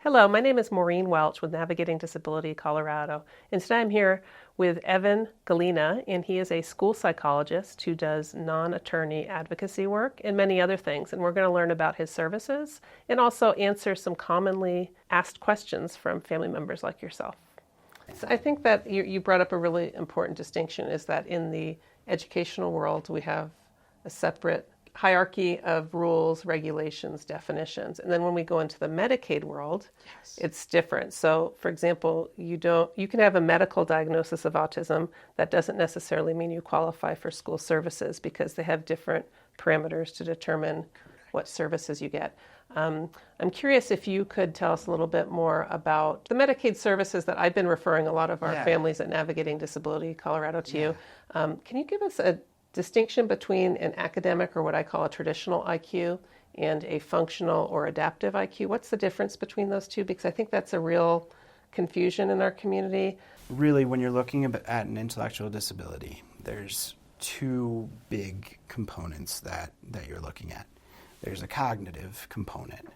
Hello, my name is Maureen Welch with Navigating Disability Colorado, and today I'm here with Evan Gallena, and he is a school psychologist who does non-attorney advocacy work and many other things, and we're going to learn about his services and also answer some commonly asked questions from family members like yourself. So I think that you brought up a really important distinction, is that in the educational world we have a separate hierarchy of rules, regulations, definitions. And then when we go into the Medicaid world, It's different. So, for example, you can have a medical diagnosis of autism. That doesn't necessarily mean you qualify for school services because they have different parameters to determine what services you get. I'm curious if you could tell us a little bit more about the Medicaid services that I've been referring a lot of our families at Navigating Disability Colorado to you. Can you give us a distinction between an academic, or what I call a traditional IQ, and a functional or adaptive IQ? What's the difference between those two? Because I think that's a real confusion in our community. Really, when you're looking at an intellectual disability, there's two big components that you're looking at. There's a cognitive component,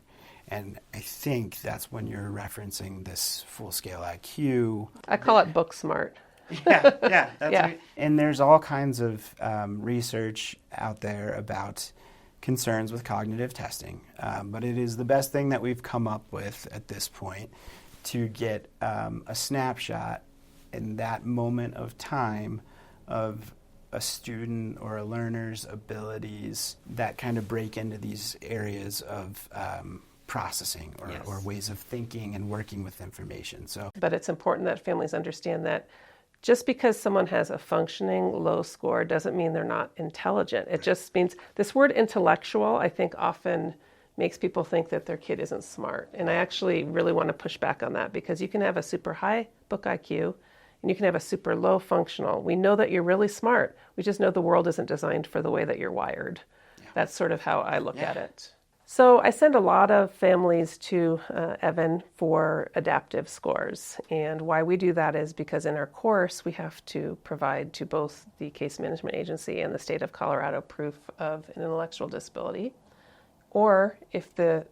and I think that's when you're referencing this full-scale IQ. I call it book smart. That's right. And there's all kinds of research out there about concerns with cognitive testing, but it is the best thing that we've come up with at this point to get a snapshot in that moment of time of a student or a learner's abilities that kind of break into these areas of processing or ways of thinking and working with information. But it's important that families understand that just because someone has a functioning low score doesn't mean they're not intelligent. It just means this word intellectual, I think, often makes people think that their kid isn't smart. And I actually really want to push back on that, because you can have a super high book IQ and you can have a super low functional. We know that you're really smart. We just know the world isn't designed for the way that you're wired. That's sort of how I look at it. So I send a lot of families to Evan for adaptive scores. And why we do that is because in our course, we have to provide to both the case management agency and the state of Colorado proof of an intellectual disability. Or if the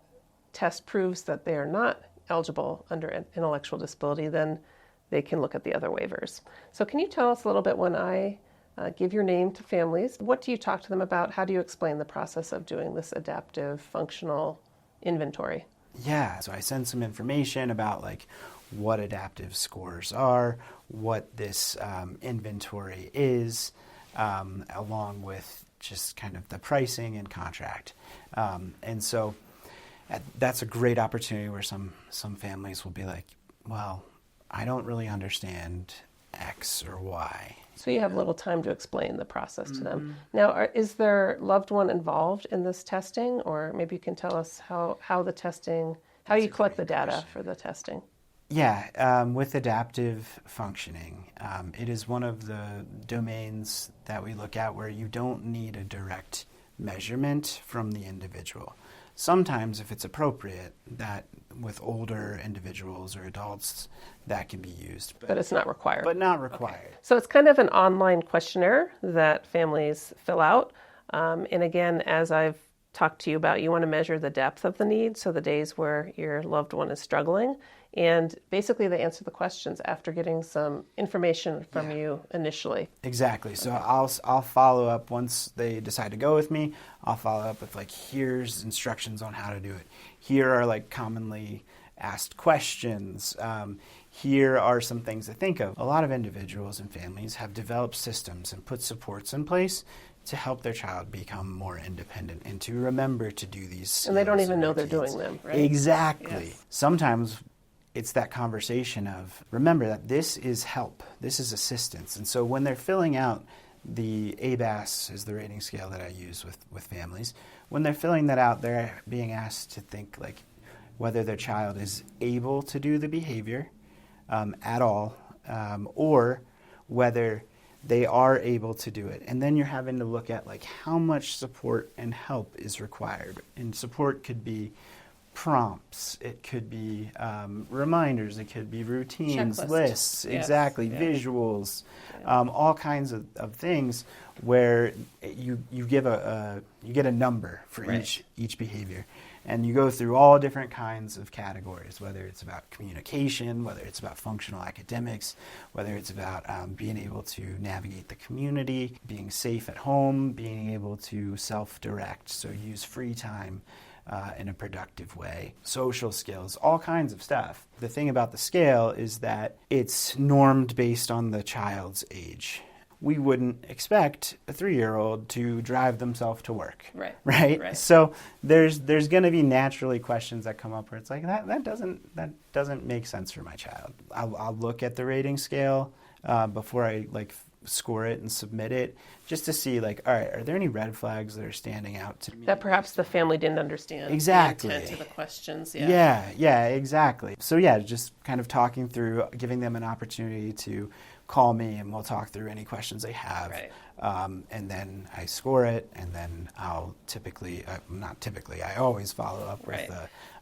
test proves that they are not eligible under an intellectual disability, then they can look at the other waivers. So can you tell us a little bit, when I give your name to families, what do you talk to them about? How do you explain the process of doing this adaptive functional inventory? Yeah, so I send some information about what adaptive scores are, what this inventory is, along with just kind of the pricing and contract. And so that's a great opportunity where some families will be like, well, I don't really understand X or Y. So you have a little time to explain the process to them. Now, is their loved one involved in this testing? Or maybe you can tell us how you collect the data for the testing. Yeah, with adaptive functioning, it is one of the domains that we look at where you don't need a direct measurement from the individual. Sometimes, if it's appropriate, that with older individuals or adults, that can be used. But it's not required. But not required. Okay. So it's kind of an online questionnaire that families fill out. And again, as I've talked to you about, you want to measure the depth of the need, so the days where your loved one is struggling. And basically they answer the questions after getting some information from you initially. Exactly. So I'll follow up once they decide to go with me. I'll follow up with here's instructions on how to do it. Here are commonly asked questions. Here are some things to think of. A lot of individuals and families have developed systems and put supports in place to help their child become more independent and to remember to do these. And they don't even know they're doing them, right? Exactly. Yes. Sometimes it's that conversation of, remember that this is help, this is assistance. And so when they're filling out the ABAS, is the rating scale that I use with families, when they're filling that out, they're being asked to think whether their child is able to do the behavior at all, or whether they are able to do it. And then you're having to look at how much support and help is required. And support could be prompts, it could be reminders, it could be routines, lists, visuals, all kinds of things where you get a number for each behavior. And you go through all different kinds of categories, whether it's about communication, whether it's about functional academics, whether it's about being able to navigate the community, being safe at home, being able to self-direct, so use free time in a productive way, social skills, all kinds of stuff. The thing about the scale is that it's normed based on the child's age. We wouldn't expect a 3-year-old to drive themselves to work, right? So there's going to be naturally questions that come up where it's like that doesn't make sense for my child. I'll look at the rating scale before I score it and submit it, just to see all right, are there any red flags that are standing out to me? That perhaps the family didn't understand exactly the intent of the questions. Yeah, exactly. So just kind of talking through, giving them an opportunity to call me and we'll talk through any questions they have. Right. And then I score it, and then I'll I always follow up with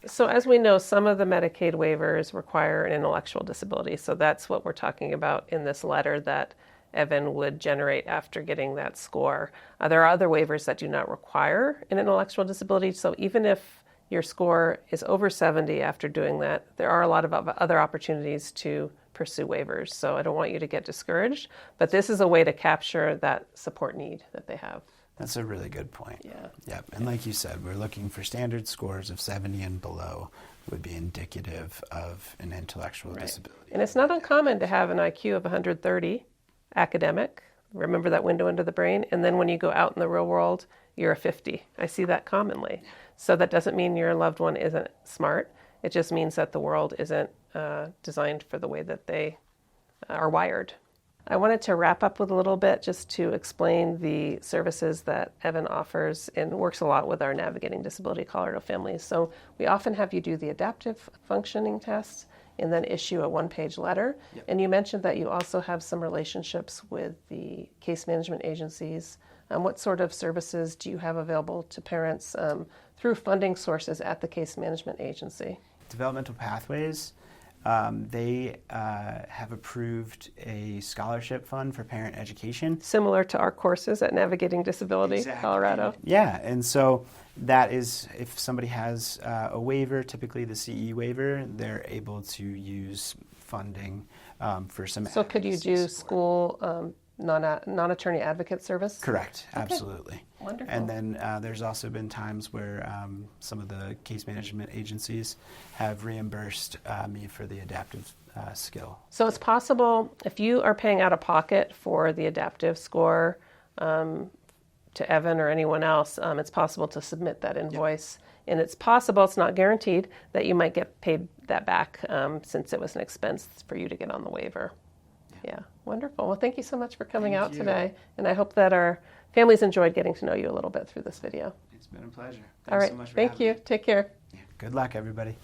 So as we know, some of the Medicaid waivers require an intellectual disability. So that's what we're talking about in this letter that Evan would generate after getting that score. There are other waivers that do not require an intellectual disability. So even if your score is over 70 after doing that, there are a lot of other opportunities to pursue waivers. So I don't want you to get discouraged, but this is a way to capture that support need that they have. That's a really good point. Yeah. Yep. And like you said, we're looking for standard scores of 70 and below would be indicative of an intellectual disability. And it's not uncommon to have an IQ of 130 academic. Remember that window into the brain? And then when you go out in the real world, you're a 50. I see that commonly. So that doesn't mean your loved one isn't smart. It just means that the world isn't designed for the way that they are wired. I wanted to wrap up with a little bit just to explain the services that Evan offers and works a lot with our Navigating Disability Colorado families. So we often have you do the adaptive functioning tests and then issue a one-page letter. Yep. And you mentioned that you also have some relationships with the case management agencies. What sort of services do you have available to parents through funding sources at the case management agency? Developmental Pathways, they have approved a scholarship fund for parent education. Similar to our courses at Navigating Disability Colorado. Yeah, and so that is, if somebody has a waiver, typically the CE waiver, they're able to use funding for some. So could you do school non-attorney advocate service? Correct, Okay. Absolutely. Wonderful. And then there's also been times where some of the case management agencies have reimbursed me for the adaptive skill. So it's possible, if you are paying out of pocket for the adaptive score to Evan or anyone else, it's possible to submit that invoice. Yep. And it's possible, it's not guaranteed, that you might get paid that back since it was an expense for you to get on the waiver. Yeah, wonderful. Well, thank you so much for coming out today. And I hope that our families enjoyed getting to know you a little bit through this video. It's been a pleasure. All right, so much for thank you. me. Take care. Yeah. Good luck, everybody.